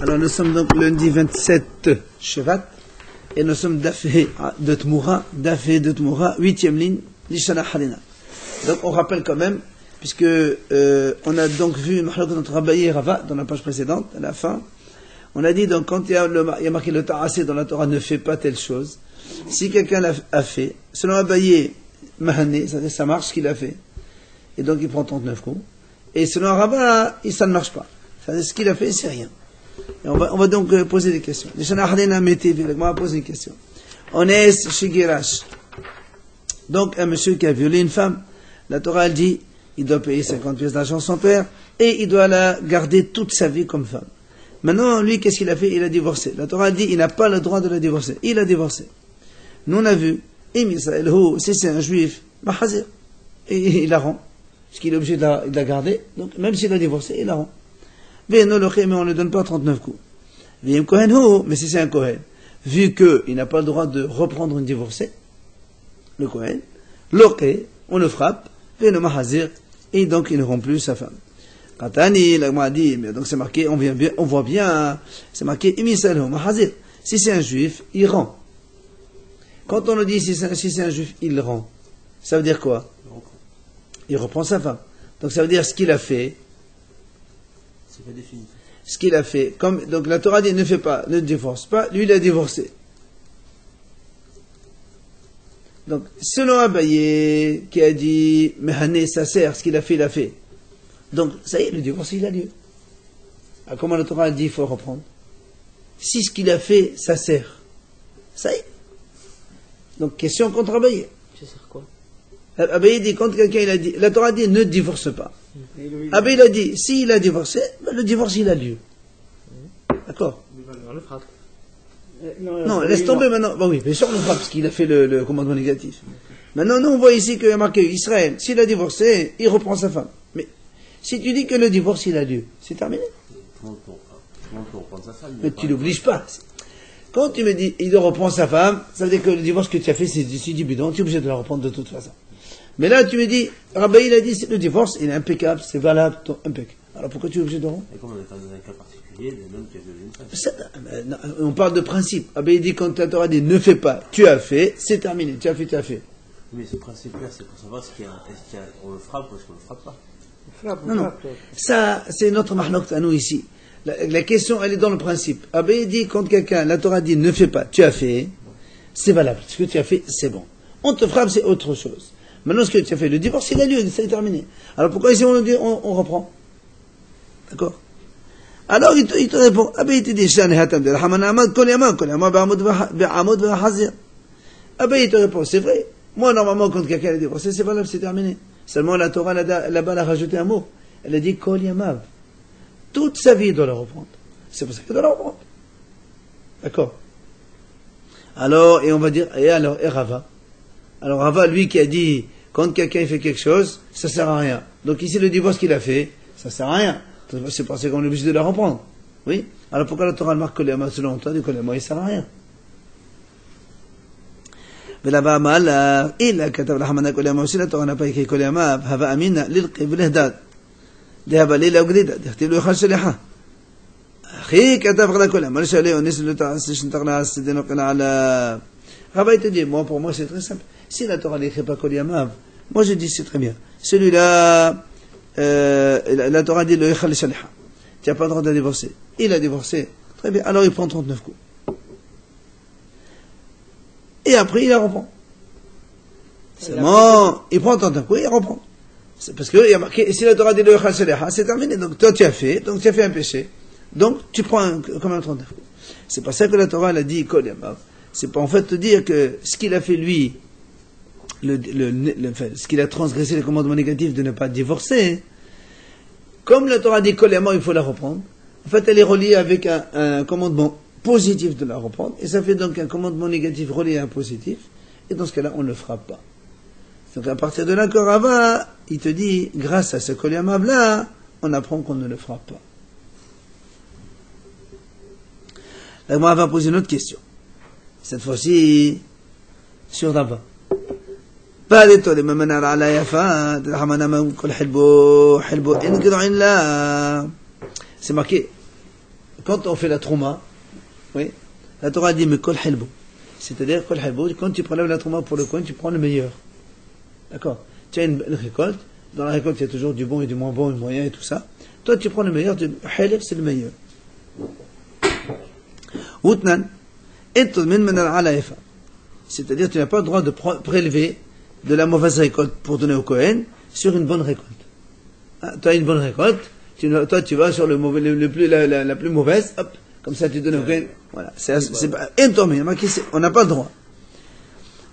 Alors nous sommes donc lundi 27 Shevat et nous sommes d'Afé de Tmoura, 8e ligne, l'Ishana Halina. Donc on rappelle quand même, puisque on a donc vu notre Rabbi et Rava dans la page précédente, à la fin, on a dit donc quand il y a marqué le ta'asé dans la Torah ne fait pas telle chose, si quelqu'un l'a fait, selon Abaye Mahané, ça marche ce qu'il a fait, et donc il prend 39 coups, et selon Rava, ça ne marche pas. Ce qu'il a fait, c'est rien. Et on va donc poser des questions. On va poser une question. On est chez Girash. Donc, un monsieur qui a violé une femme, la Torah elle dit, il doit payer 50 pièces d'argent à son père, et il doit la garder toute sa vie comme femme. Maintenant, lui, qu'est-ce qu'il a fait? Il a divorcé. La Torah dit, il n'a pas le droit de la divorcer. Il a divorcé. Nous, on a vu, si c'est un juif, mahazir, et il la rend, parce qu'il est obligé de la garder, donc même s'il a divorcé, il la rend. Mais on ne donne pas 39 coups. Mais si c'est un Kohen, vu qu'il n'a pas le droit de reprendre une divorcée, le Kohen, on le frappe, et donc il ne rend plus sa femme. Katani, l'agma a dit, mais donc c'est marqué, on voit bien, c'est marqué, si c'est un juif, il rend. Quand on le dit, si c'est un juif, il rend, ça veut dire quoi? Il reprend sa femme. Donc ça veut dire ce qu'il a fait, c'est pas défini. Ce qu'il a fait, donc la Torah dit ne divorce pas, lui il a divorcé. Donc, selon Abaye, qui a dit, Mehane, ça sert, ce qu'il a fait, il a fait. Donc, ça y est, le divorce, il a lieu. Alors, comment la Torah dit, il faut reprendre? Si ce qu'il a fait, ça sert, ça y est. Donc, question contre Abaye. Ça sert quoi? Abaye dit, quand quelqu'un il a dit, la Torah dit, ne divorce pas. Abaye il a dit, s'il a divorcé, le divorce il a lieu. D'accord? On le frappe. Non, laisse tomber maintenant. Bah oui, bien sûr on le frappe parce qu'il a fait le commandement négatif. Maintenant, nous on voit ici qu'il y a marqué Israël, s'il a divorcé, il reprend sa femme. Mais si tu dis que le divorce il a lieu, c'est terminé. Comment on reprend sa femme? Mais tu l'obliges pas. Quand tu me dis, il reprend sa femme, ça veut dire que le divorce que tu as fait, c'est du bidon, tu es obligé de la reprendre de toute façon. Mais là, tu me dis, Rabbi, il a dit, le divorce, il est impeccable, c'est valable, impeccable. Alors pourquoi tu es obligé de rompre? Et comme on est dans un cas particulier, d'un homme qui a violé une femme. On parle de principe. Rabbi, il dit, quand la Torah dit, ne fais pas, tu as fait, c'est terminé, tu as fait, tu as fait. Mais ce principe-là, c'est pour savoir on le frappe ou est-ce qu'on le frappe pas? Non. Ça, c'est notre mahlok à nous ici. La question, elle est dans le principe. Rabbi dit, quand la Torah dit, ne fais pas, tu as fait, c'est valable. Ce que tu as fait, c'est bon. On te frappe, c'est autre chose. Maintenant, ce que tu as fait, le divorce, il a lieu, c'est terminé. Alors pourquoi ici on reprend? D'accord? Alors il te répond, Abaye te dit, Abaye il te répond, c'est vrai. Moi, normalement, quand quelqu'un a divorcé, c'est valable, c'est terminé. Seulement, la Torah, là-bas, elle a rajouté un mot. Elle a dit, Kol Yamav. Toute sa vie, il doit la reprendre. C'est pour ça qu'il doit la reprendre. D'accord? Alors, et on va dire, et Rava? Alors Rava, lui qui a dit, quand quelqu'un fait quelque chose, ça sert à rien. Donc ici, le divorce qu'il a fait, ça sert à rien. C'est parce qu'on est obligé de la reprendre. Oui? Alors pourquoi la Torah marque Kolyama selon toi, du Kolyama, il sert à rien? Mais là-bas, mal, il a كتب لحمنا Kolyama aussi, la Torah n'a pas écrit Kolyama, هذا أمين للقي بالإهداد. ذهب ليلة وجديدة، تختي له خرج لحى. أخي كتب على Kolyama، ليش عليه ونسل لتعسش نتقل على السدين وقل على. Rabbi te dit, moi pour moi c'est très simple. Si la Torah n'écrit pas Kolyamav, moi je dis c'est très bien. Celui-là, la Torah dit le Echal Shaliha. Tu n'as pas le droit de divorcer. Il a divorcé. Très bien. Alors il prend 39 coups. Et après il la reprend. Seulement, il prend 39 coups et il reprend. C'est parce qu'il y a marqué, si la Torah dit le Echal Shaliha, c'est terminé. Donc toi tu as fait un péché. Donc tu prends quand même 39 coups. C'est pas ça que la Torah elle a dit Kolyamav. C'est pour en fait te dire que ce qu'il a fait lui, ce qu'il a transgressé le commandement négatif de ne pas divorcer, comme la Torah dit Kolyama, il faut la reprendre, en fait elle est reliée avec un commandement positif de la reprendre, et ça fait donc un commandement négatif relié à un positif, et dans ce cas-là on ne le frappe pas. Donc à partir de là, Rava, il te dit, grâce à ce Kolyama là, on apprend qu'on ne le frappe pas. Là, moi, on va poser une autre question. Cette fois-ci, sur Rava. Pas de toi, les mamans à la yafa, de la hamana kol helbo, helbo, en là. C'est marqué. quand on fait la trouma, oui, la Torah dit mais kol helbo. C'est-à-dire kol helbo, quand tu prélèves la trouma pour le coin, tu prends le meilleur. D'accord? Tu as une récolte, dans la récolte il y a toujours du bon et du moins bon, du moyen et tout ça. Toi tu prends le meilleur, helef c'est le meilleur. Outnan, etodmin men al-alaïfa. C'est-à-dire tu n'as pas le droit de prélever de la mauvaise récolte pour donner au Kohen sur une bonne récolte. Hein, tu as une bonne récolte, toi tu vas sur la plus mauvaise, hop, comme ça tu donnes au Kohen. Voilà, c'est pas on n'a pas le droit.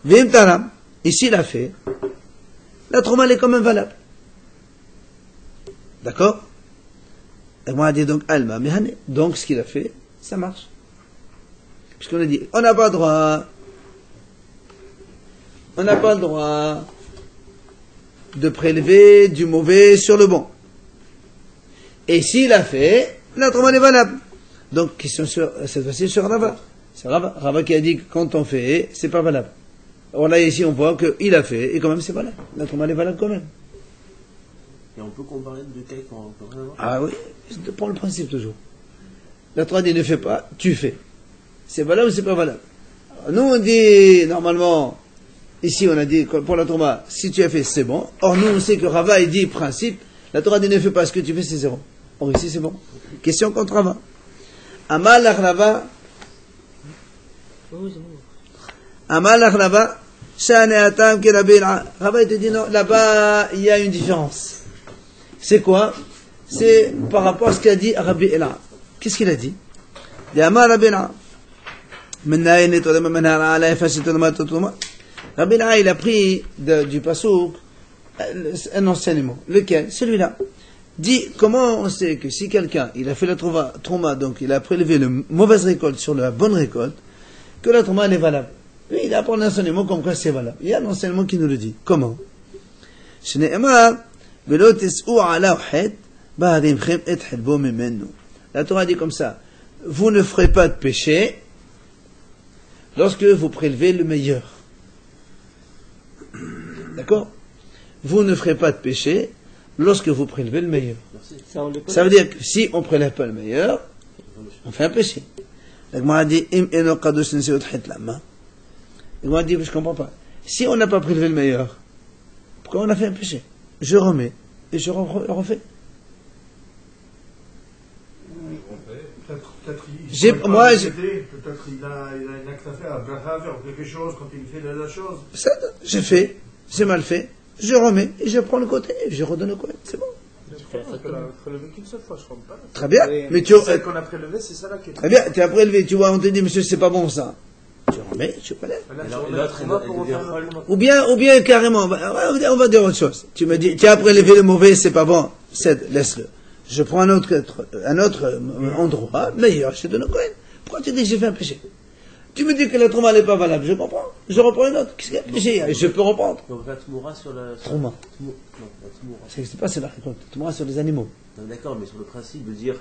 Vim taram, ici il a fait, la trouma elle est quand même valable. D'accord? Et moi a dit donc Alma Mehane, donc ce qu'il a fait, ça marche. Puisqu'on a dit, on n'a pas le droit. On n'a pas le droit de prélever du mauvais sur le bon. Et s'il a fait, la trouma est valable. Donc, question cette fois-ci sur Rava. C'est Rava qui a dit que quand on fait, c'est pas valable. Or là, ici, on voit qu'il a fait, et quand même, c'est valable. La trouma est valable quand même. Et on peut comparer de cas qu'on peut rien voir. Ah oui, prends le principe toujours. La trouma dit ne fais pas, tu fais. C'est valable ou c'est pas valable? Alors, nous, on dit, normalement, ici, on a dit, pour la Torah, si tu as fait, c'est bon. Or, nous, on sait que Rava, il dit, principe, la Torah dit, ne fais pas ce que tu fais, c'est zéro. Or, ici, c'est bon. Question contre Rava. Amal Rava. Amal Rava. Shane Atam ki Rabbi El'a. Rava, il te dit, non, là-bas, il y a une différence. C'est quoi? C'est par rapport à ce qu'a dit Rabbi El'a. Qu'est-ce qu'il a dit? Il dit, Amal Rabbi El'a. Rabbi El'a, il a pris du pasouk un enseignement. Lequel? Celui-là. Dit, comment on sait que si quelqu'un, il a fait la trouma, donc il a prélevé la mauvaise récolte sur la bonne récolte, que la trouma elle est valable. Lui, il apprend un enseignement comme quoi c'est valable. Il y a un enseignement qui nous le dit. Comment? La Torah dit comme ça, vous ne ferez pas de péché lorsque vous prélevez le meilleur. D'accord? Vous ne ferez pas de péché lorsque vous prélevez le meilleur. Ça veut dire que si on ne prélève pas le meilleur, on fait un péché. Donc moi, dit, je ne comprends pas. Si on n'a pas prélevé le meilleur, pourquoi on a fait un péché? Je remets et je refais. Peut-être il a une acte à faire, quelque chose quand il fait de la chose. J'ai fait, c'est mal fait, je remets et je prends le côté et je redonne le côté. C'est bon. On peut la prélever qu'une seule fois, je crois pas. Très bien. Oui, mais tu celle qu'on a prélevée, c'est ça là qui est. Très bien, tu as prélevé, tu vois, on te dit, monsieur, c'est pas bon ça. Tu remets, tu prélèves. Ou bien carrément, on va dire autre chose. Tu me dis, tu as prélevé le mauvais, c'est pas bon. Laisse-le. Je prends un autre endroit, meilleur, je te donne un coin. Pourquoi tu dis que j'ai fait un péché? Tu me dis que la trouma n'est pas valable, je comprends. Je reprends une autre. Qu'est-ce qu'il y a péché? Je peux reprendre. On va faire Tmoura sur la. Trouma. Non, la Tmoura. Ça n'existe pas, c'est la récolte. Trouma sur les animaux. Non, d'accord, mais sur le principe de dire,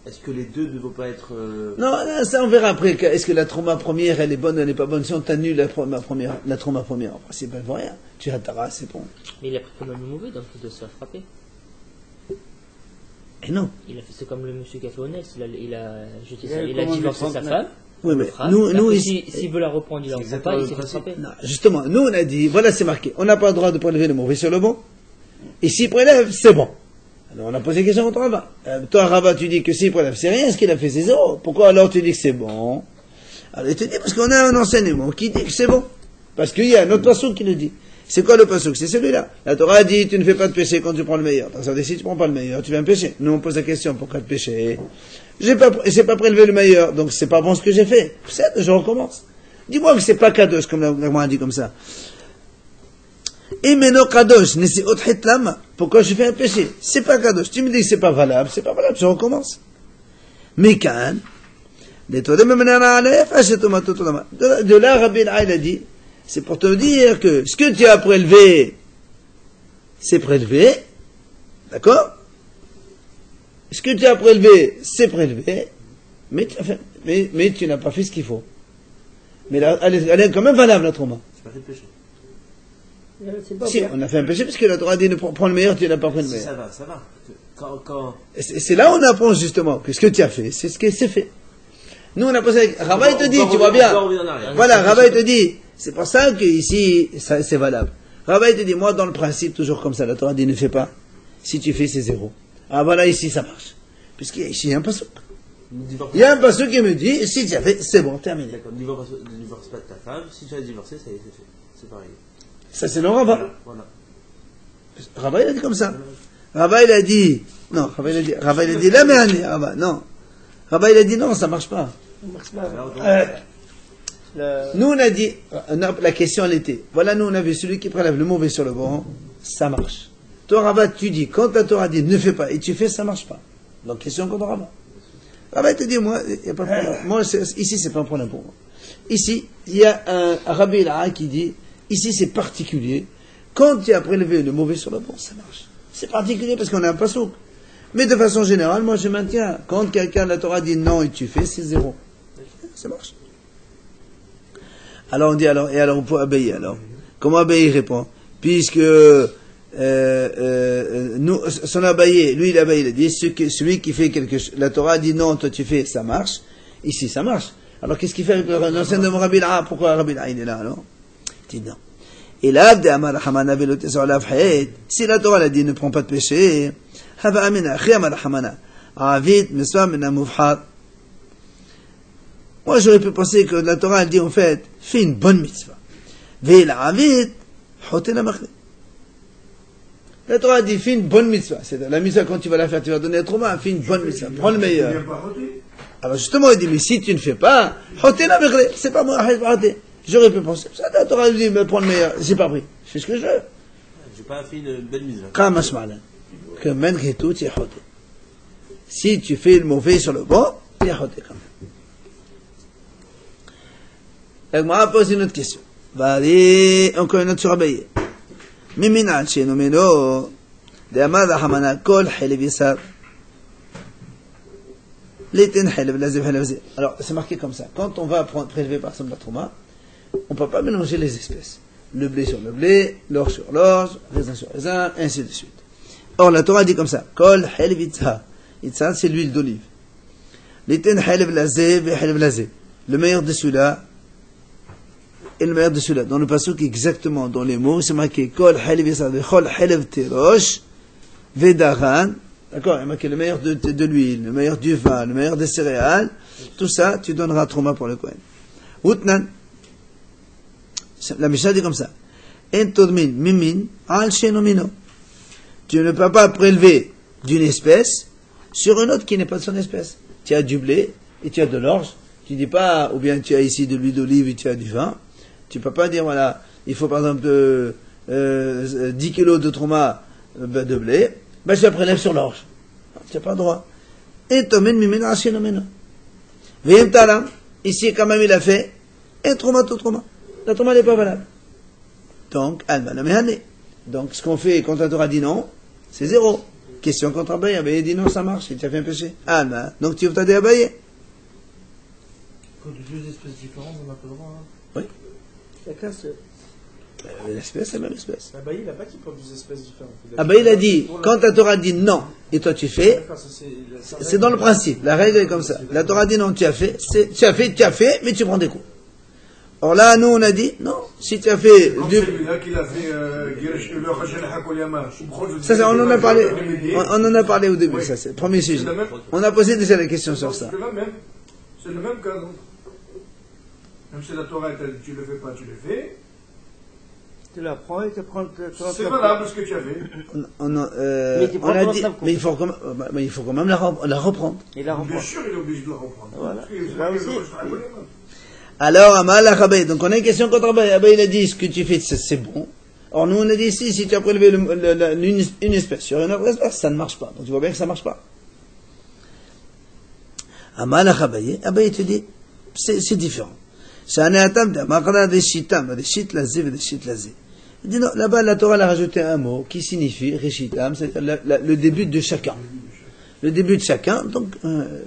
est-ce que les deux ne vont pas être. Non, ça on verra après. Est-ce que la trouma première, elle est bonne, elle n'est pas bonne? Si on t'annule la trouma première, en principe, elle ne vaut rien. Tu as ta race, c'est bon. Mais il a pris quand même le mauvais, donc il doit se faire frapper. Et non. C'est comme le monsieur qui a fait honnête, il a divorcé sa femme. Oui, mais nous ici, s'il veut la reprendre, il en prend pas, il s'est fait frapper. Non, justement, nous on a dit, voilà c'est marqué, on n'a pas le droit de prélever le mauvais sur le bon. Et s'il prélève, c'est bon. Alors on a posé la question contre Rabat. Toi Rabat, tu dis que s'il prélève, c'est rien, ce qu'il a fait c'est zéro. Pourquoi alors tu dis que c'est bon? Alors il te dit parce qu'on a un enseignement qui dit que c'est bon. Parce qu'il y a un autre passouk qui le dit. C'est quoi le passouk? C'est celui-là. La Torah dit, tu ne fais pas de péché quand tu prends le meilleur. Donc ça veut dire, si tu prends pas le meilleur, tu fais un péché. Nous on pose la question, pourquoi de péché? J'ai pas prélevé le meilleur, donc c'est pas bon ce que j'ai fait. Je recommence. Dis-moi que c'est pas kadosh, comme la a dit comme ça. Et meno kadosh, nesi othet lama. Pourquoi je fais un péché? C'est pas kadosh. Tu me dis que c'est pas valable, je recommence. Mikan, de là, Rabbi El'a a dit, c'est pour te dire que ce que tu as prélevé, c'est prélevé. D'accord? Ce que tu as prélevé, c'est prélevé. Mais tu n'as pas fait ce qu'il faut. Mais là, elle est quand même valable, la trouma. C'est pas fait de péché. Si, on a fait un péché parce que la Torah dit prends le meilleur, tu n'as pas pris le meilleur. Ça va. Et c'est là où on apprend justement que ce que tu as fait, c'est ce qui s'est fait. Nous, on a posé. Rabat, il te dit, tu vois bien. Voilà, Rabat, il te dit, c'est pour ça que ici, c'est valable. Rabat, il te dit, moi, dans le principe, toujours comme ça, la Torah dit, ne fais pas. Si tu fais, c'est 0. Ah, voilà, ici, ça marche. Puisqu'ici, il y a un passouk. Il y a un passouk qui me dit, si tu as fait, c'est bon, terminé. D'accord, ne divorce pas de ta femme, si tu as divorcé, ça y est, c'est fait. C'est pareil. Ça, c'est le Rabat. Voilà. Rabat, il a dit comme ça. Rabat, il a dit, non, Rabat, il a dit, la merde, Rabat, non. Rabat, il a dit, non, ça marche pas. Nous, on a dit, la question, elle était, voilà, nous, on a vu celui qui prélève le mauvais sur le bon, ça marche. Toi, Rabat, tu dis, quand ta Torah dit, ne fais pas, et tu fais, ça marche pas. Donc, question contre Rabat. Rabat te dit, moi, il n'y a pas de problème. Moi, ici, c'est pas un problème pour moi. Ici, il y a un Rabbi Laha qui dit, ici, c'est particulier. Quand tu as prélevé le mauvais sur le bon, ça marche. C'est particulier parce qu'on a un passouk. Mais de façon générale, moi, je maintiens. Quand quelqu'un de la Torah dit non et tu fais, c'est 0. Ça marche. Alors, on dit, et alors, pour Abaye, alors. Comment Abaye répond? Puisque, nous, son Abaye, lui, il a dit, celui qui fait quelque chose, la Torah dit non, toi tu fais, ça marche. Ici, ça marche. Alors, qu'est-ce qu'il fait avec l'enseignement de Rabbi Laha? Pourquoi Rabbi Laha, il est là, alors? Il dit non. Et là, si la Torah a dit ne prends pas de péché, moi j'aurais pu penser que la Torah a dit en fait, fais une bonne mitzvah. La Torah a dit fais une bonne mitzvah. C'est la mitzvah quand tu vas la faire, tu vas donner un trauma, fais une bonne mitzvah, prends le meilleur. Alors justement, il dit mais si tu ne fais pas, c'est pas moi, j'aurais pu penser. Ça, la Torah dit, mais prends le meilleur. J'ai pas pris. Je fais ce que je veux. J'ai pas fait une belle mise. Que malgré tout, tu es hoté. Si tu fais le mauvais sur le bon, tu es hoté quand même. Donc, moi, pose une autre question. Va aller, encore une autre sur Abaye. Mimina, chez Nomeno, de Amad Hamana, Kol, Helevissar. L'éten Helev, Lazib, Helevzir. Alors, c'est marqué comme ça. Quand on va prélever par exemple la trauma, on ne peut pas mélanger les espèces. Le blé sur le blé, l'orge sur l'orge, raisin sur raisin, ainsi de suite. Or, la Torah dit comme ça, Kol helev itza. Itza, c'est l'huile d'olive. L'iten helev lazé, helev lazé. Le meilleur de celui-là, et le meilleur de celui-là. Dans le passouk, exactement, dans les mots, c'est marqué, Kol helev itza, Kol helev terosh, vedaran. D'accord, il y a marqué le meilleur de l'huile, le meilleur du vin, le meilleur des céréales. Tout ça, tu donneras trauma pour le Kohen. Outnan. La Mishnah dit comme ça. En tormin mimin al shenomino. Tu ne peux pas prélever d'une espèce sur une autre qui n'est pas de son espèce. Tu as du blé et tu as de l'orge. Tu dis pas, ou bien tu as ici de l'huile d'olive et tu as du vin. Tu peux pas dire, voilà, il faut par exemple 10 kilos de trauma de blé. Ben, je la prélève sur l'orge. Tu n'as pas le droit. En tormin mimin al shenomino. V'im talam. Ici, quand même, il a fait un trauma tout trauma. La Torah n'est pas valable. Donc, donc, ce qu'on fait quand la Torah dit non, c'est 0. Question contre Abaye. Abaye dit non, ça marche, il t'a fait un péché. Donc tu veux t'aider Abaye. Quand deux espèces différentes, on n'a pas le droit. Oui. Chacun se. L'espèce, c'est la même espèce. Abaye, il n'a pas qui prend deux espèces différentes. Abaye, il a dit, quand la Torah dit non, et toi tu fais, c'est dans le principe. La règle est comme ça. La Torah dit non, tu as fait, mais tu prends des coups. Or là, nous, on a dit, non, si tu as fait du... Ça, on en a parlé, on en a parlé au début, ça, c'est le premier sujet. On a posé déjà la question sur ça. C'est le même cas, donc. Même si la Torah, tu le fais pas, tu le fais. Tu la prends et tu prends... C'est valable ce que tu as fait. On a dit, mais il faut quand même la reprendre. Bien sûr, il est obligé de la reprendre. Voilà. Là aussi. Alors, Amal Abaye, donc on a une question contre Abaye. Abaye, il a dit, ce que tu fais, c'est bon. Or, nous, on a dit ici, si tu as prélevé une espèce sur une autre espèce, ça ne marche pas. Donc, tu vois bien que ça ne marche pas. Amal Abaye, Abaye te dit, c'est différent. Il dit non, là-bas, la Torah a rajouté un mot qui signifie Rishitam, c'est-à-dire le début de chacun. Le début de chacun, donc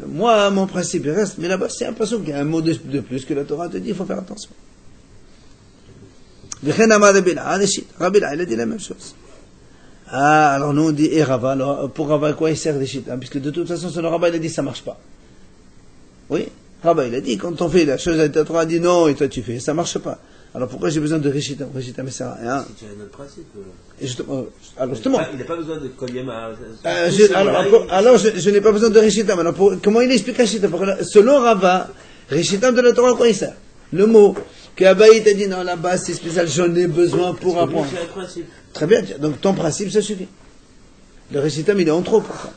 moi mon principe reste, mais là-bas c'est un passage qui a un mot de plus que la Torah te dit, il faut faire attention. Rabbi Laha, il a dit la même chose. Ah, alors nous on dit, et Rava, alors pour Rava, à quoi il sert Réchita? Puisque de toute façon, c'est le Rava, il a dit, ça marche pas. Oui, Rava, il a dit, quand on fait la chose, la Torah dit non, et toi tu fais, ça marche pas. Alors pourquoi j'ai besoin de Réchita? Réchita, mais ça sert à rien. C'est un autre principe. Et justement, alors justement. Il n'a pas besoin de Kolyem à. Alors, je n'ai pas besoin de Réchita. Maintenant, comment il explique Réchita? Selon Rava, Réchita de la Torah, à quoi il sert? Le mot que Abaï t'a dit, non, là-bas, c'est spécial, j'en ai besoin pour apprendre. C'est un principe. Très bien, donc ton principe, ça suffit. Le Réchitam, il est en trop pour ça.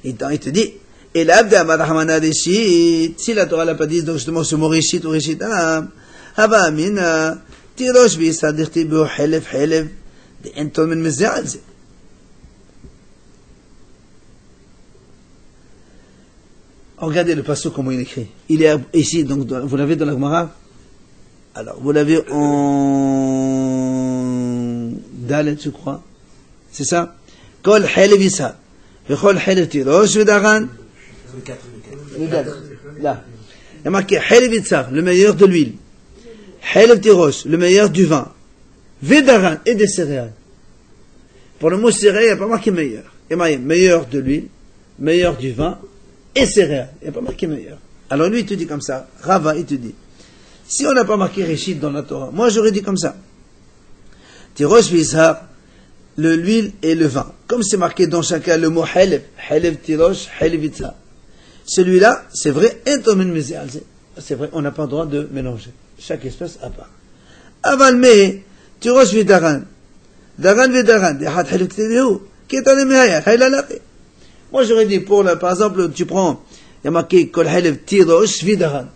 Et donc, il te dit, et l'abda madhamana reshit, si la Torah l'a pas dit, donc justement ce mot reshit ou reshitam, haba amina, tirosh bisadir tibu helef helef, de enton men mezal ze. Regardez le passage comment il écrit. Il est ici, donc vous l'avez dans la Gemara. Alors, vous l'avez en Dalet, je crois. C'est ça? Kol helef isa. Vechol helef tirosh vedaran. Le 4. Là. Il y a marqué helef itzar, le meilleur de l'huile. Helef tirosh, le meilleur du vin. Vedaran et des céréales. Pour le mot céréales, il n'y a pas marqué meilleur. Il y a marqué meilleur de l'huile, meilleur du vin et céréales. Il n'y a pas marqué meilleur. Alors lui, il te dit comme ça. Rava, il te dit. Si on n'a pas marqué Réchit dans la Torah, moi j'aurais dit comme ça. Tirosh vizhar, l'huile et le vin. Comme c'est marqué dans chacun le mot helef, helef tirosh, helef vizhar. Celui-là, c'est vrai, c'est vrai, on n'a pas le droit de mélanger. Chaque espèce à part. Aval me, tirosh vidaran, daran vidaran, dehat helef tirosh, ketane mehaya, hayla laqi. Moi j'aurais dit, par exemple, tu prends, il y a marqué kol helef tirosh vidaran.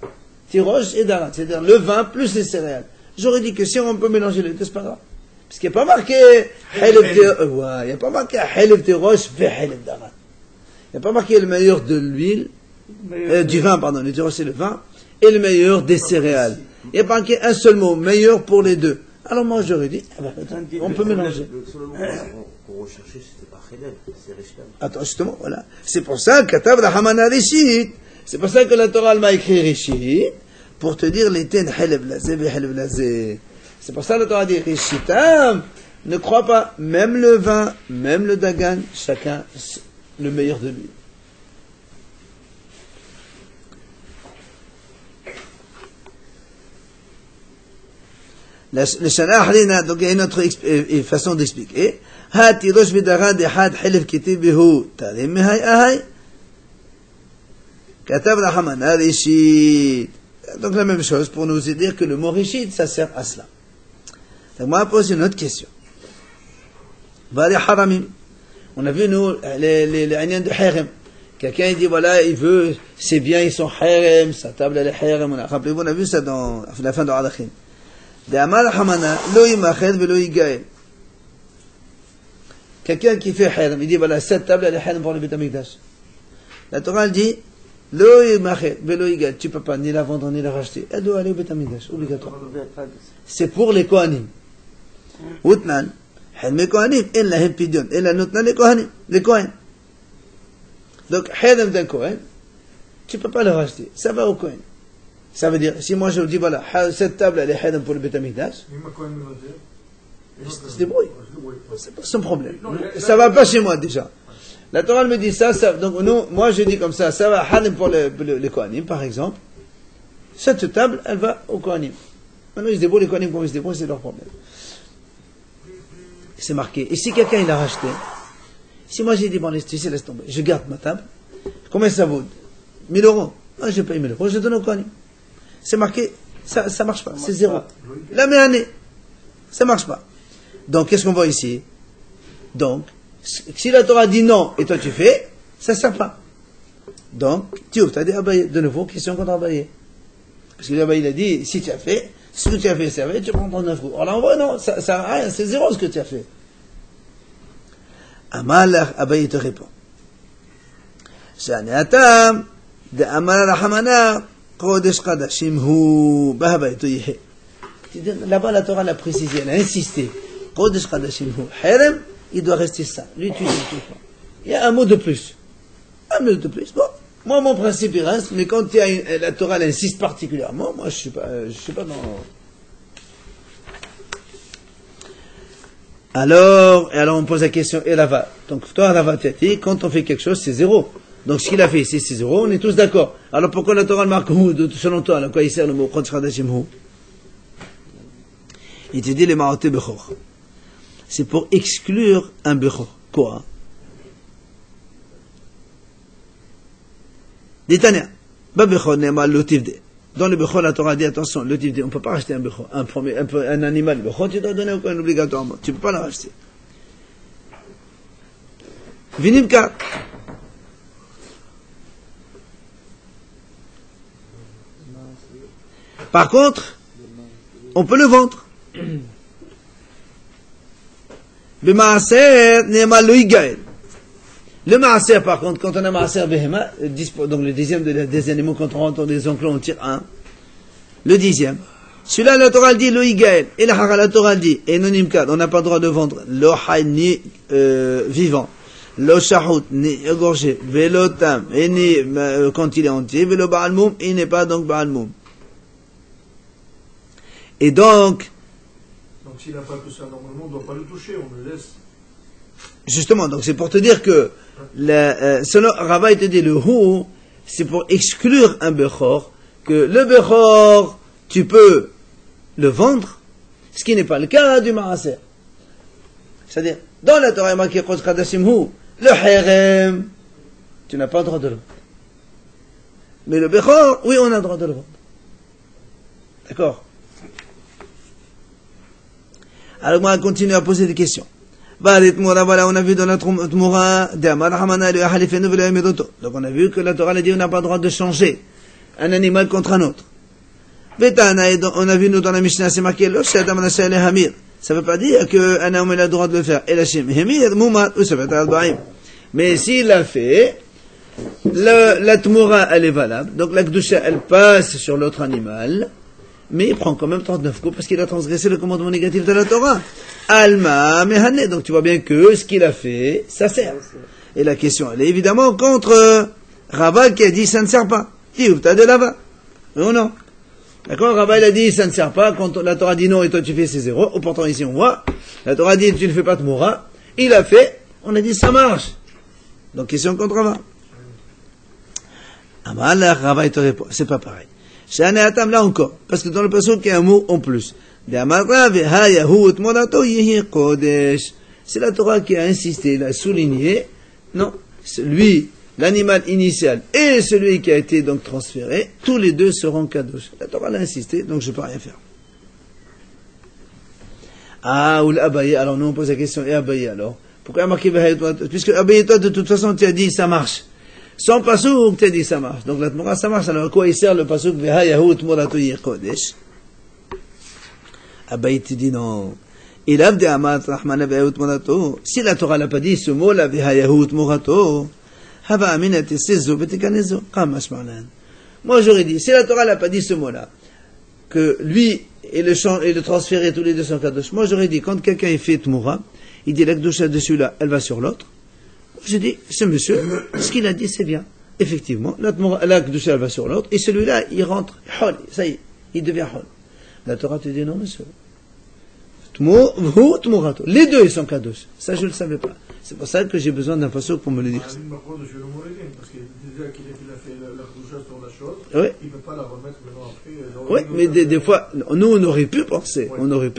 Tirosh et daran, c'est-à-dire le vin plus les céréales. J'aurais dit que si on peut mélanger les deux, c'est pas grave. Parce qu'il n'y a pas marqué helef tirosh, il n'y a pas marqué helef tirosh ve helef daran. Il n'y a pas marqué le meilleur de l'huile, du vin, pardon, le tirosh c'est le vin, et le meilleur des céréales. Il n'y a pas marqué un seul mot, meilleur pour les deux. Alors moi j'aurais dit, on peut mélanger. Le seul mot qu'on recherchait, c'était pas helef, c'est Réchitam. Attends, justement, voilà. C'est pour ça que Katav la Hamana Reshit. C'est pour ça que la Torah m'a écrit Reshit, pour te dire les ten helef lazé, ve helef lazé. C'est pour ça que la Torah dit Reshitam. Ne crois pas, même le vin, même le dagan, chacun le meilleur de lui. Le Shana Harina, donc il y a une autre façon d'expliquer. Ha tirosh vidaran de had helef kitibihu tarim mehay ahay. Katav la Hamana Reshit. Donc la même chose pour nous dire que le mot Reshit, ça sert à cela. Donc moi, je pose une autre question. Bari haramim. On a vu, nous, les Agnans de Harem. Quelqu'un dit, voilà, il veut, c'est bien, ils sont Harem, sa table elle est Harem. Rappelez-vous, on a vu ça dans la fin de Adachim. De Amar Hamana, lo yimached velo yigael. Quelqu'un qui fait Harem, il dit, voilà, cette table elle est Harem pour le Beit HaMikdash. La Torah elle dit, lo yimached velo yigael. Tu peux pas ni la vendre ni la racheter. Elle doit aller au Beit HaMikdash, obligatoire. C'est pour les Kohanim. Outnan. حلم كهنين إلا هم بيدون إلا نتنا لكهنين لكهن. Donc حلم d'un Kohen, tu peux pas le racheter, ça va au Kohen. Ça veut dire, si moi je dis voilà, cette table elle est حلم pour le Beit HaMikdash, c'est débrouille, c'est pas son problème. Ça va pas chez moi déjà. La Torah me dit ça, donc nous, moi je dis comme ça va حلم pour les Kohanim par exemple. Cette table elle va au Kohanim. Maintenant ils se débrouillent, les Kohanim comment ils se débrouillent, c'est leur problème. C'est marqué. Et si quelqu'un il a racheté, si moi j'ai dit, bon, laisse tomber, je garde ma table, combien ça vaut? 1000 euros. Ah, je paye 1000 euros, je donne au Kohanim. C'est marqué, ça marche pas, c'est zéro. La même année, ça marche pas. Donc, qu'est-ce qu'on voit ici? Donc, si la Torah dit non, et toi tu fais, ça sert pas. Donc, tu ouvres, tu as dit Abaye, de nouveau, question contre Abaye. Parce que l'Abaye il a dit, si tu as fait, ce que tu as fait servir, tu prends 39 roues. Alors là, on voit, non, ça sert à rien, c'est zéro ce que tu as fait. Amalach, Abaye te répond. Shaniatam, de Amal Rahamana, Kodesh Kadashim Hu, Bahabaye te yihe. Là-bas, la Torah l'a précisé, elle a insisté. Kodesh Kadashim Hu, Herem, il doit rester ça. Lui, tu dis tout le temps. Il y a un mot de plus. Un mot de plus. Bon. Moi, mon principe, il reste, mais quand la Torah elle insiste particulièrement, moi, je suis pas dans... Alors on pose la question, et Rava. Donc toi, Rava, tu as dit, quand on fait quelque chose, c'est zéro. Donc ce qu'il a fait ici, c'est zéro, on est tous d'accord. Alors pourquoi la Torah le marque Hu, selon toi, à quoi il sert le mot Chodsh Chadashim Hu? Il te dit les Ma'oté Bechor. C'est pour exclure un Bechor. Quoi? Ditania. Ba Bechor nema l'otivde. Dans le Bechor, la Torah dit attention, l'otivde, on ne peut pas racheter un Bechor. Un animal, le Bechor, tu dois donner obligatoirement. Tu ne peux pas le racheter. Vinimka. Par contre, on peut le vendre. Le maaser n'est pas le igael. Le maaser, par contre, quand on a maaser behema, donc le dixième des animaux, quand on rentre dans des enclos, on tire un. Le dixième. Celui-là, la Torah dit le igael. Et la Torah dit, et nonimkad, on n'a pas le droit de vendre le hay ni vivant, le shahout ni égorgé, velo tam, et ni quand il est entier, velo baalmoum, il n'est pas donc baalmoum. Et donc s'il n'a pas tout ça normalement, on ne doit pas le toucher, on le laisse. Justement, donc c'est pour te dire que selon Rava, il te dit le Hu, c'est pour exclure un Bechor, que le Bechor, tu peux le vendre, ce qui n'est pas le cas du Maaser. C'est-à-dire, dans la Torah, il y a marqué Chodsh Chadashim Hu, le Herem, tu n'as pas le droit de le vendre. Mais le Bechor, oui, on a le droit de le vendre. D'accord? Alors moi, on continue à poser des questions. Voilà, on a vu dans la Tmoura, donc on a vu que la Torah a dit on n'a pas le droit de changer un animal contre un autre. On a vu nous dans la Mishnah, c'est marqué, ça ne veut pas dire qu'un homme a le droit de le faire. Mais s'il l'a fait, la Tmoura, elle est valable, donc la Kedusha, elle passe sur l'autre animal, mais il prend quand même 39 coups parce qu'il a transgressé le commandement négatif de la Torah. Alma mehane. Donc tu vois bien que ce qu'il a fait, ça sert. Et la question, elle est évidemment contre Rava qui a dit ça ne sert pas. Dis, t'as de Rava. Oui ou non? D'accord? Rava il a dit ça ne sert pas. Quand la Torah dit non et toi tu fais c'est zéro. Ou pourtant ici on voit. La Torah dit tu ne fais pas de Moura. Il a fait. On a dit ça marche. Donc question contre Rava. Amal, Rava il te répond. C'est pas pareil. Là encore, parce que dans le passage il y a un mot en plus. C'est la Torah qui a insisté, il a souligné, non, lui, l'animal initial et celui qui a été donc transféré, tous les deux seront kadosh. La Torah l'a insisté, donc je ne peux rien faire. Ah, ou l'Abaye, alors nous on pose la question, et Abaye alors? Pourquoi il y a marqué puisque Abaye, toi de toute façon tu as dit ça marche. Sans pasouk, tu as dit ça marche. Donc la Tmoura, ça marche. Alors à quoi il sert le pasouk Veha Yahu Tmorato Yirkodesh? Abaye te dit non. Il a dit Amat Rahmana Veha Tmorato. Si la Torah n'a pas dit ce mot-là, Veha Yahu Tmorato, Hava Aminat Sezo Betekanezo, Kamash Marlan. Moi j'aurais dit, si la Torah n'a pas dit ce mot-là, que lui et le transférer tous les deux sont kadosh, moi j'aurais dit, quand quelqu'un fait Tmoura, il dit la Kedusha de celui-là, elle va sur l'autre. J'ai dit, ce monsieur, ce qu'il a dit, c'est bien. Effectivement, la Kedusha, elle va sur l'autre, et celui-là, il rentre, hol, ça y est, il devient hol. La Torah te dit, non, monsieur. Les deux, ils sont kadosh. Ça, je ne le savais pas. C'est pour ça que j'ai besoin d'un passage pour me le dire. Parce qu'il a fait la Kedusha sur la chose, oui. Il ne peut pas la remettre maintenant après. Oui, mais des fois, nous, on aurait pu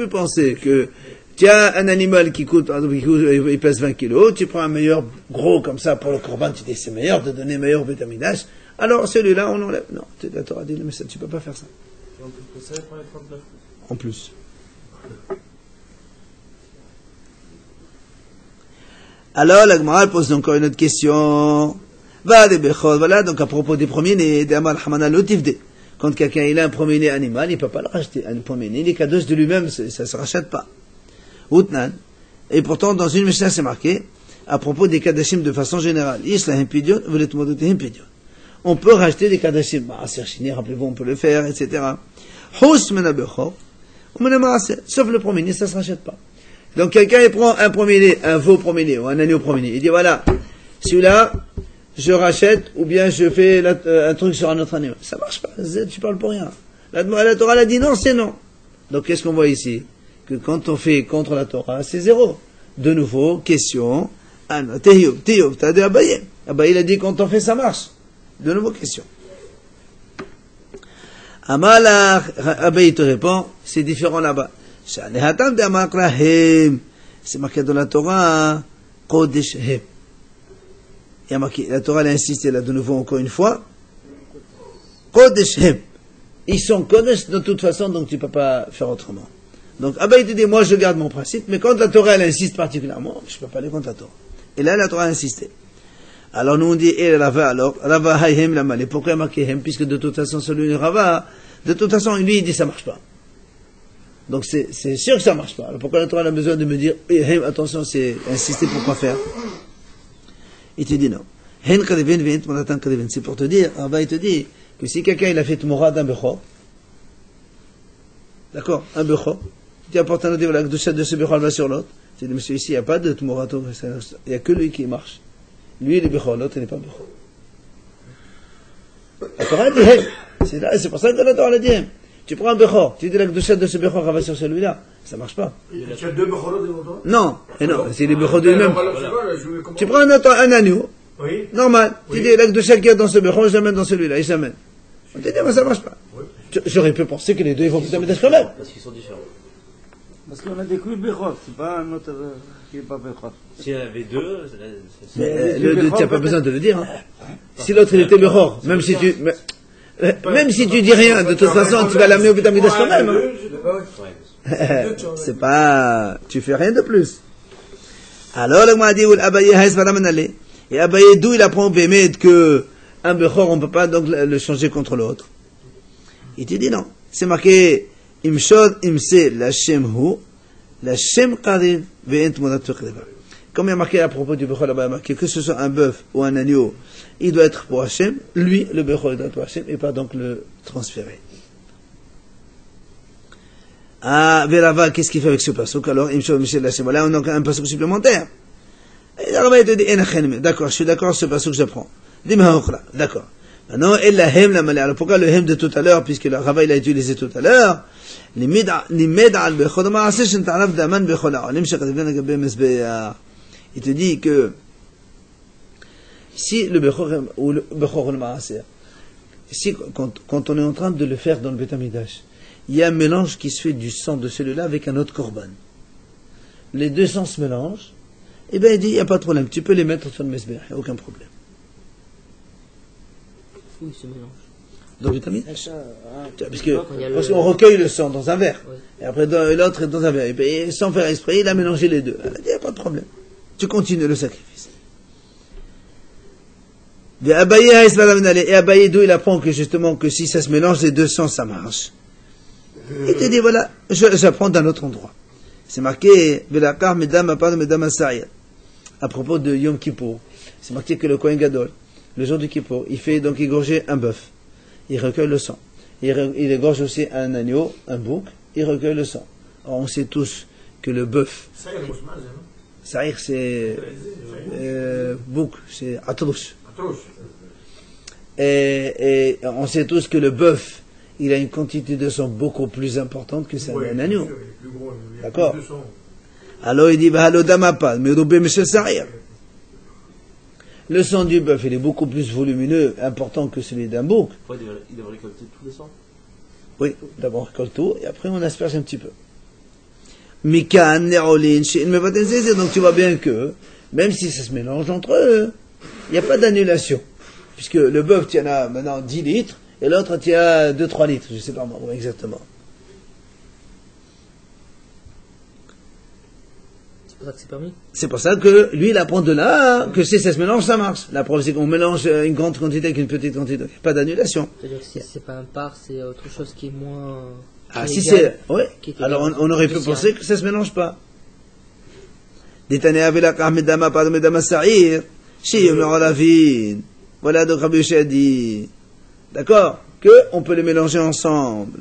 penser que, tiens, un animal qui coûte, il pèse 20 kilos, tu prends un meilleur gros comme ça pour le corban, tu dis c'est meilleur de donner meilleur vitaminage, alors celui-là on enlève. Non, la Torah dit, mais ça, tu peux pas faire ça. En plus. Alors la Gemara pose encore une autre question. Voilà, donc à propos des premiers-nés, quand quelqu'un il a un premier-né animal, il ne peut pas le racheter. Un premier-né, il est kadosh de lui-même, ça ne se rachète pas. Et pourtant, dans une Mishnah, c'est marqué, à propos des kadashim de façon générale, on peut racheter des kadashim. Rappelez-vous, on peut le faire, etc. Sauf le premier-né, ça ne se rachète pas. Donc quelqu'un il prend un premier-né, un veau premier-né, ou un agneau premier-né, il dit voilà, celui-là, je rachète, ou bien je fais un truc sur un autre agneau. Ça marche pas, tu parles pour rien. La Torah l'a dit non, c'est non. Donc qu'est-ce qu'on voit ici? que quand on fait contre la Torah, c'est 0. De nouveau, question, Teyub, t'as dit Abaye. Abaye, il a dit quand on fait, ça marche. De nouveau, question. Amalach, Abaye te répond, c'est différent là-bas. C'est marqué dans la Torah, Kodesh Hem. Il y a marqué, la Torah elle a insisté là de nouveau encore une fois, Kodesh Hem. Ils sont Kodesh de toute façon, donc tu ne peux pas faire autrement. Donc Abaye te dit, moi je garde mon principe, mais quand la Torah elle insiste particulièrement, je ne peux pas aller contre la Torah. Et là la Torah a insisté. Alors nous on dit, et Rava alors, Rava Hayhem la malé. Pourquoi il y a marqué Hem? Puisque de toute façon celui de Rava, de toute façon lui il dit ça marche pas. Donc c'est sûr que ça marche pas. Alors pourquoi la Torah a besoin de me dire, Hem, attention, c'est insister pour quoi faire? Il te dit non. C'est pour te dire, Rava il te dit que si quelqu'un il a fait Tmora d'un Bechor, d'accord, un Bechor, tu apportes un autre, voilà, de ce Bechor va sur l'autre, tu dis, monsieur, ici il n'y a pas de Tmora, il n'y a que lui qui marche. Lui il est Bechor, l'autre il n'est pas Bechor. La Torah dit Hem, c'est pour ça que la Torah a dit Hem. Tu prends un Bechor, tu dis la Gdusha de ce Bechor va sur celui-là, ça marche pas. Tu as deux Bechorot devant toi? Non, et non, c'est les Bechor de lui-même. Voilà. Tu prends un agneau, Oui. normal, tu dis la Gdusha qu'il y a dans ce Bechor, je l'amène dans celui-là, il s'amène. On te dit, mais ça marche pas. Oui. J'aurais pu penser que les deux ils vont plus t'amener quand même. Parce qu'ils sont différents. Parce qu'on a découvert Bechor, c'est pas un autre qui n'est pas Bechor. S'il y en avait deux, Mais tu n'as pas besoin de le dire. Hein. Si l'autre il était Bechor, même si tu dis rien, de toute façon tu vas l'amener au Betamidash quand même. Hein. C'est pas, tu fais rien de plus. Alors le Moadi ou l'Abaye Haïs va l'amener. Et Abaye d'où il apprend Bémet que un Bechor on ne peut pas donc le changer contre l'autre. Il te dit non. C'est marqué Imshod Imse Lachem Hu Lachem Qariv Ve'ent Monat Qariva. Comme il y a marqué à propos du Bechor là-bas, il y a marqué que ce soit un bœuf ou un agneau, il doit être pour Hachem, lui, le Bechor, il doit être pour Hachem, et pas donc le transférer. Ah, Verava, qu'est-ce qu'il fait avec ce passouk? Alors, Imshod Imse Lachem, là on a un passouk supplémentaire. Et là, il te dit, d'accord, je suis d'accord, ce passouk j'apprends. Dis-moi, d'accord. Maintenant, et la hem la malé. Alors pourquoi le hem de tout à l'heure, puisque le Rava il a utilisé tout à l'heure, limed al bechol ma'aseh shenta'alav daman bechol ha'olim shekatavlen agabe mezbeah. Il te dit que si le bechor ou le bechor le ma'aseh, si quand on est en train de le faire dans le Beth Amidash, il y a un mélange qui se fait du sang de celui-là avec un autre korban. Les deux sangs se mélangent. Eh bien, il dit, il n'y a pas de problème, tu peux les mettre sur le mezbeah, il n'y a aucun problème. Où il se mélange? Dans le Betamidash. Parce qu'on recueille le sang dans un verre. Oui. Et après, l'autre est dans un verre. Et sans faire esprit, il a mélangé les deux. Il n'y a pas de problème. Tu continues le sacrifice. Et Abaye, d'où il apprend que justement, que si ça se mélange, les deux sangs, ça marche. Il te dit, voilà, j'apprends d'un autre endroit. C'est marqué, Velakar, mesdames, à part mesdames, à propos de Yom Kippour. C'est marqué que le Kohen Gadol, le jour du Kippour, il fait donc égorger un bœuf. Il recueille le sang. Il égorge aussi un agneau, un bouc, il recueille le sang. Alors on sait tous que le bœuf, Saïr c'est bouc, c'est atrouche. Et on sait tous que le bœuf, il a une quantité de sang beaucoup plus importante que celle d'un agneau. D'accord? Alors il dit, mais Saïr. Le sang du bœuf, il est beaucoup plus volumineux, important que celui d'un bouc. Il devrait récolter tout le sang. Oui, d'abord on récolte tout, et après on asperge un petit peu. Mikan, Nerolin, donc tu vois bien que, même si ça se mélange entre eux, il n'y a pas d'annulation. Puisque le bœuf, tu en as maintenant 10 litres, et l'autre, tu as 2-3 litres, je ne sais pas moi, exactement. C'est pour ça que c'est permis. C'est pour ça que lui, il apprend de là que si ça se mélange, ça marche. La preuve, c'est qu'on mélange une grande quantité avec une petite quantité. Pas d'annulation. C'est-à-dire que si c'est pas un par, c'est autre chose qui est moins. Ah, si c'est. Oui. Alors, on aurait pu penser que ça se mélange pas. Voilà, donc Rabbi Yoshua dit. D'accord? Que on peut les mélanger ensemble.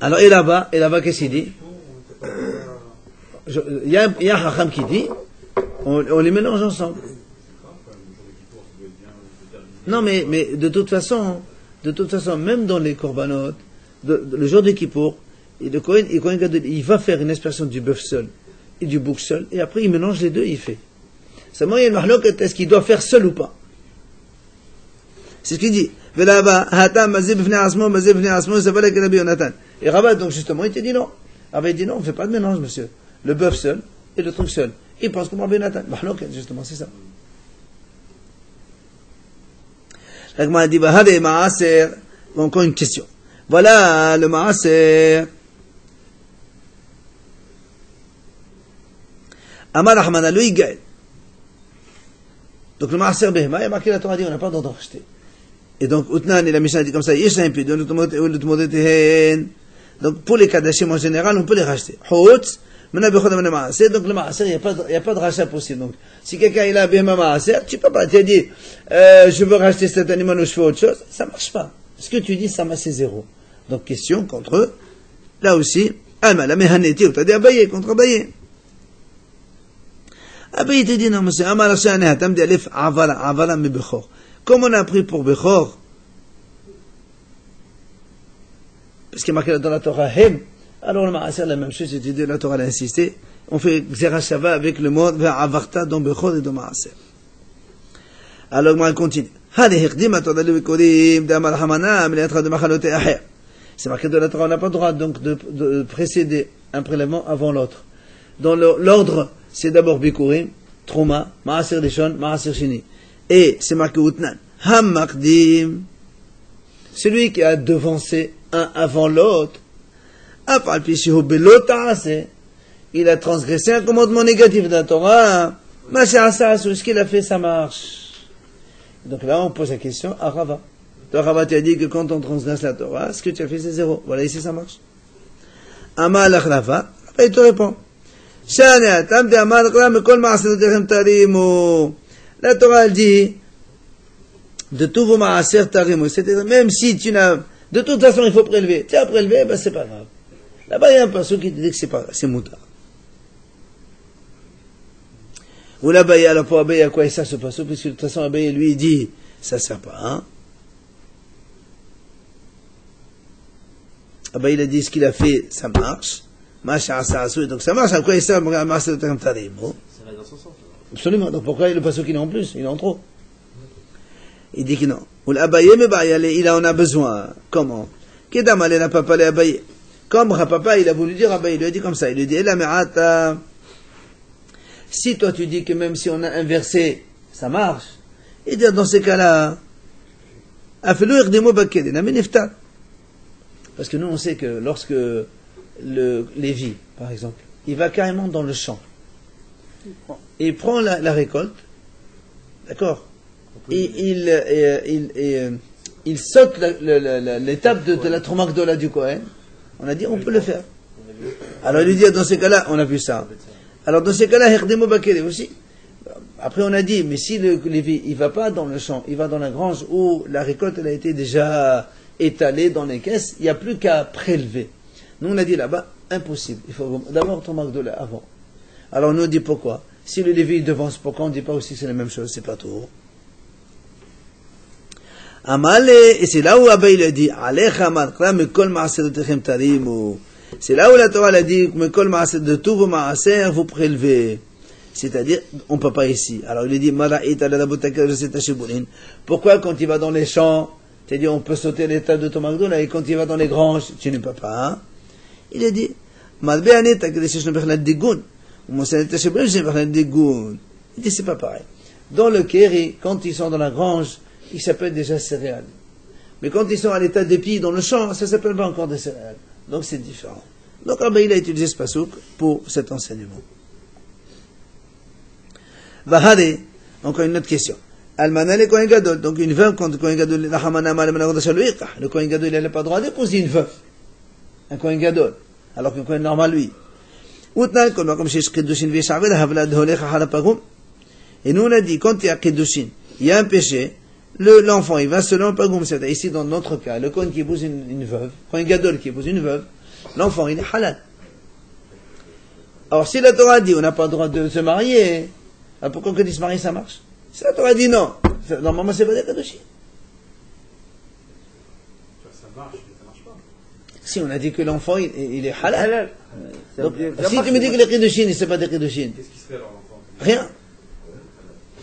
Alors, et là-bas, qu'est-ce qu'il dit? Il y a un Hacham qui dit, on les mélange ensemble. Non, mais de toute façon, même dans les korbanot, le jour de Kippour, et le Kohen Gadol, il va faire une aspersion du bœuf seul et du bouc seul, et après il mélange les deux et il fait. Seulement il y a une mahlok, est-ce qu'il doit faire seul ou pas? C'est ce qu'il dit. Et Rabat, donc justement, il te dit non. Rabat, il dit non, on ne fait pas de mélange, monsieur. Le bœuf seul et le truc seul. Il pense comme Rabbi Nathan. Mahlok, justement, c'est ça. L'Agma dit, encore une question. Voilà le Maaser. Amar Rahman lui Gaël. Donc le Maaser Behma, il y a marqué la Torah dit on n'a pas le droit d'en racheter. Et donc Outnan et la Mishnah dit comme ça, donc pour les Kadashim en général, on peut les racheter. Donc le Maaser, il n'y a pas de rachat possible. Donc si quelqu'un il a Behma Maaser, tu peux pas, tu as dit je veux racheter cet animal ou je fais autre chose, ça marche pas. Ce que tu dis, ça m'a c'est zéro. Donc question contre eux, là aussi, Alma, la Mehaneti, tu as dit Abaye contre Abaye. Abaye te dit non, monsieur, Amar Shana, Tam dit Alef, Avala, me Bechor. Comme on a appris pour Bechor, parce qu'il est marqué dans la Torah Hem, alors le Maaser, la même chose, j'ai dit, la Torah l'a insisté, on fait Xerashava avec le mot vers Avarta dans Bechor et dans Maaser. Alors, on continue. C'est marqué dans la Torah, on n'a pas le droit donc de précéder un prélèvement avant l'autre. Dans l'ordre, c'est d'abord Bikurim, Trouma, Maaser Rishon, Maaser Shini. Et c'est marqué Outnan, Hammakdim, celui qui a devancé un avant l'autre, il a transgressé un commandement négatif de la Torah, ce qu'il a fait, ça marche. Donc là, on pose la question à Rava. Toi, Rava, tu as dit que quand on transgresse la Torah, ce que tu as fait, c'est zéro. Voilà, ici, ça marche. Ama alach Rava, il te répond. La Torah, elle dit, de tous vos maaser tarimu, c'est-à-dire, même si tu n'as, de toute façon, il faut prélever. Tu as prélevé, ben, c'est pas grave. Là-bas, il y a un perso qui te dit que c'est pas, c'est moutard. Ou là-bas, alors pour Abaye, à quoi il sert ce passage? Puisque de toute façon, Abaye, lui, il dit, ça sert pas, hein. Abaye, il a dit, ce qu'il a fait, ça marche. Donc ça marche, à quoi il sert? Ça va dans son sens. Absolument. Donc pourquoi le passage qu'il est en plus? Il est en trop. Il dit que non. Ou l'Abaye, mais il en a besoin. Comment? Kedam, elle n'a pas parlé Abaye. Comme Rapapa, il a voulu dire Abaye, il lui a dit comme ça. Il lui dit, la me'ata. Si toi tu dis que même si on a inversé, ça marche, et dire dans ces cas-là, parce que nous on sait que lorsque le Lévi, par exemple, il va carrément dans le champ, et il prend la récolte, d'accord, et il saute l'étape de la Tromakdola du Kohen, on a dit on peut le faire. Alors il lui dit dans ces cas-là, on a vu ça. Alors dans ces cas-là, Herdemo Bakele aussi. Après on a dit, mais si le Lévi, il va pas dans le champ, il va dans la grange où la récolte elle a été déjà étalée dans les caisses, il n'y a plus qu'à prélever. Nous on a dit là-bas, impossible. Il faut d'abord ton marque de là avant. Alors nous on dit pourquoi? Si le Lévi il devance, pourquoi on ne dit pas aussi que c'est la même chose? C'est pas tout. Amale, et c'est là où Abaye il a dit, Alecha Markra, Mekol Maaseretechem Tarimu. C'est là où la Torah a dit, Mekol Maaser, de tous vos Maaser, vous prélevez. C'est-à-dire, on ne peut pas ici. Alors il a dit, Mala'it Aladabotaka, je sais Tachibouline. Pourquoi quand il va dans les champs, c'est-à-dire on peut sauter l'état de ton McDonald's, et quand il va dans les granges, tu ne peux pas, hein? Il a dit, Malbeanet, Takadeshish Nebechlad Digun. Ou Mosanet Tachibouline, je Nebechlad Digun. Il dit, c'est pas pareil. Dans le Kéri, quand ils sont dans la grange, ils s'appellent déjà céréales. Mais quand ils sont à l'état d'épi dans le champ, ça s'appelle pas encore des céréales. Donc c'est différent. Donc il a utilisé ce pasouk pour cet enseignement. Bahari, encore une autre question. Almana le Kohen Gadol, donc une veuve quand le Kohen Gadol, la Hamana Mal le Kohen Gadol il n'a pas le droit d'épouser une veuve. Un Kohen Gadol. Alors qu'un Kohen normal lui. Et nous on a dit, quand il y a Kedushin, il y a un péché, l'enfant, il va selon le pagoum, c'est-à-dire ici dans notre cas, le Kohen qui épouse une veuve, Kohen Gadol qui épouse une veuve, l'enfant il est halal. Alors si la Torah dit on n'a pas le droit de se marier, alors pourquoi que de se marier ça marche? Si la Torah dit non, normalement c'est pas des Kadoshim. Ça marche, mais ça marche pas. Si on a dit que l'enfant il est halal. Halal. Ça Donc, veut dire- si tu me dis que les Kiddushin, c'est pas des Kiddushin. Qu'est-ce qui se fait alors l'enfant? Rien.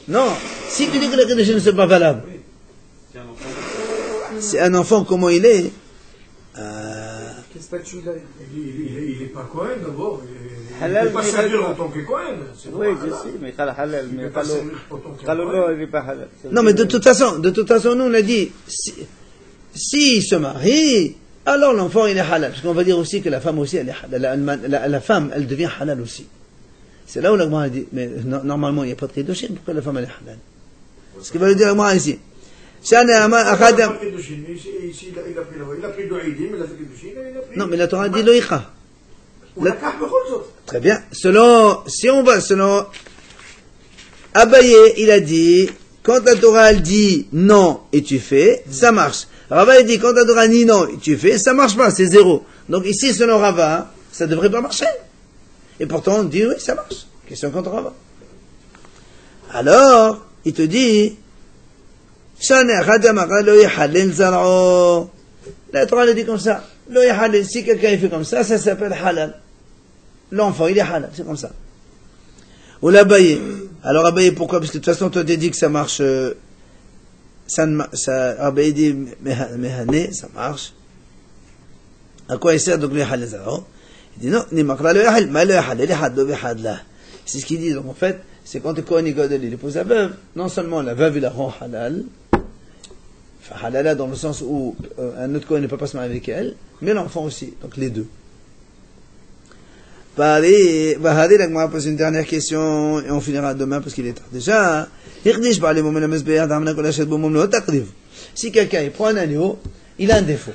Non. Si tu dis que les Kiddushin, c'est pas valable. C'est un enfant. C'est un enfant, comment il est? Quel statut il a? Il est pas Cohen d'abord. Il Halal, ne peut pas mais servir halal. en tant que Cohen. C'est Oui, pas je halal. sais, mais قال halal, Il ne mais peut pas قالوا servir en tant que قالوا Cohen. non, il n'est pas halal. Ça veut Non, mais de dire- toute façon, nous on a dit, s'il se marie, alors l'enfant il est halal. Parce qu'on va dire aussi que la femme aussi, elle est halal. La femme, elle devient halal aussi. C'est là où la Gemara a dit, mais normalement il n'y a pas de Kiddushin, pourquoi la femme elle est halal? Ce qu'il va lui dire la Gemara ici. Il a pris du Haïdim, il a fait du Chine, il a pris. Non, mais la Torah dit loïcha. Ou la carte bechol zot. Très bien. Selon Abaye, il a dit, quand la Torah elle dit non et tu fais, ça marche. Rava il dit, quand la Torah dit non et tu fais, ça marche pas, c'est zéro. Donc ici, selon Rava, ça devrait pas marcher. Et pourtant, on dit oui, ça marche. Question contre Rava. Alors, il te dit, la Torah le dit comme ça. Si quelqu'un fait comme ça s'appelle halal. L'enfant, il est halal, c'est comme ça. Ou l'Abaye. Alors Abaye, pourquoi? Parce que de toute façon, toi, tu dis que ça marche. Abaye dit, mehane, ça marche. À quoi il sert donc le halal? Il dit non, ni makra le halal, ma le halal, il est haddo bihadla. C'est ce qu'il dit. Donc en fait, c'est quand le Kohen Gadol, il épouse la veuve, non seulement la veuve, il la rend halal, enfin halala dans le sens où un autre Kohen ne peut pas se marier avec elle, mais l'enfant aussi, donc les deux. Bahadi, la Gemara pose une dernière question, et on finira demain parce qu'il est tard déjà. Si quelqu'un il prend un agneau, il a un défaut.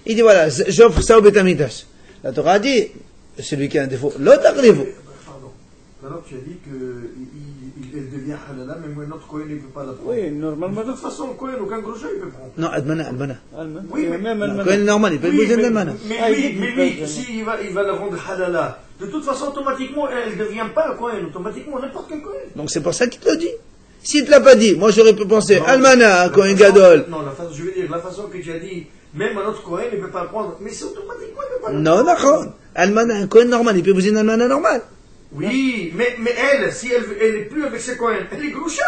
Il dit voilà, j'offre ça au Beth Amikdash. La Torah dit, celui qui a un défaut, l'autre Pardon. Alors tu as dit qu'elle devient halala, mais moi, notre Cohen ne peut pas la prendre. Oui, normalement. De toute façon, Cohen, aucun gros il peut prendre. Non, Admana. Allemand. Oui, mais- même Le Allemand. Kohen normal, il peut Oui, épouser une mais Admana. lui, s'il va la rendre halala, de toute façon, automatiquement, elle ne devient pas Cohen. Automatiquement, n'importe quel Cohen. Donc c'est pour ça qu'il te le dit. S'il te l'a pas dit, moi j'aurais pu penser, Almana, Kohen Gadol. Non, je veux dire, la façon que tu as dit, même un autre Cohen ne peut pas le prendre, mais c'est automatiquement, il ne peut pas le Non, prendre. d'accord. Almana, un Kohen normal, il peut épouser une Almana normale. Oui, mais elle, si elle n'est plus avec ses Cohen, elle est groucha.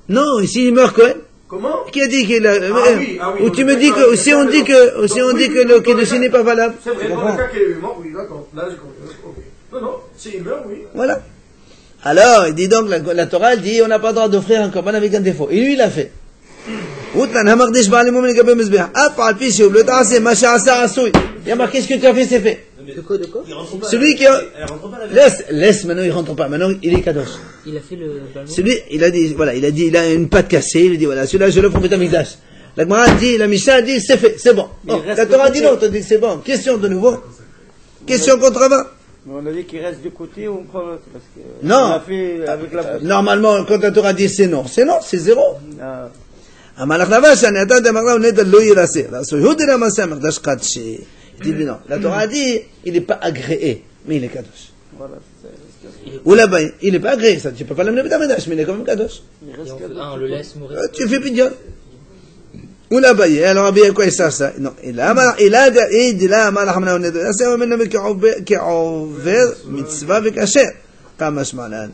Non, ici il meurt Kohen. Comment? Qui a dit qu'il a. Oui, Ou tu me dis que, si on dit que le Kiddushin n'est pas valable. C'est vrai, Tu dans comprends? le cas qu'il est mort, oui, d'accord. Là, j'ai compris. Ok. Non, non, s'il meurt, oui. Voilà. Alors, il dit donc, la Torah, elle dit, on n'a pas le droit d'offrir un corban avec un défaut. Et lui, il l'a fait. Il y a marqué ce que tu as fait, c'est fait. De quoi? Il rentre pas. Celui qui a. Elle rentre pas la Laisse, maintenant il rentre pas. Maintenant, il est kadosh. Il a fait le ballon. Celui, il a dit, il a une patte cassée, il dit, voilà, celui-là, je l'offre au Beth Amikdash. La Gemara dit, la Mishnah dit, c'est fait, c'est bon. Mais il Oh, reste la Torah de dit côté. non, t'as dit c'est bon. Question de nouveau. Question contre Rava. Mais on a dit qu'il reste du côté ou on prend l'autre parce que Non. On a fait avec la Normalement, quand la Torah dit c'est non, c'est zéro. Ah. המלאך לבש, שאני נתן דמרלה ונדע לא ירסה. לעשו יהודי למעשה המקדש קדשי. Il dit non. La Torah a dit, il n'est pas agréé, mais il est kadosh. Voilà, c'est Ou là-bas, il n'est pas agréé, ça, tu peux pas l'amener Beth Amikdash, mais il est quand même kadosh. il Et reste on le laisse mourir. Tu fais pidyon. Ou là-bas, alors, à quoi il sert ça? Non. Il dit là, המלאך מנה ונדע יעשה, ומנה כעובר מצווה וכשר. כמה שמעלן.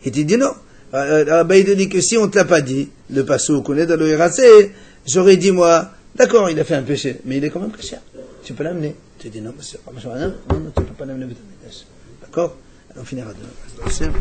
Et tu dis non. Il te dit que si on te l'a pas dit, le passou qu'on est dans le Hiracé, j'aurais dit moi, d'accord, il a fait un péché, mais il est quand même caché. Tu peux l'amener. Tu dis non, monsieur, non, tu peux pas l'amener. D'accord? Alors on finira demain.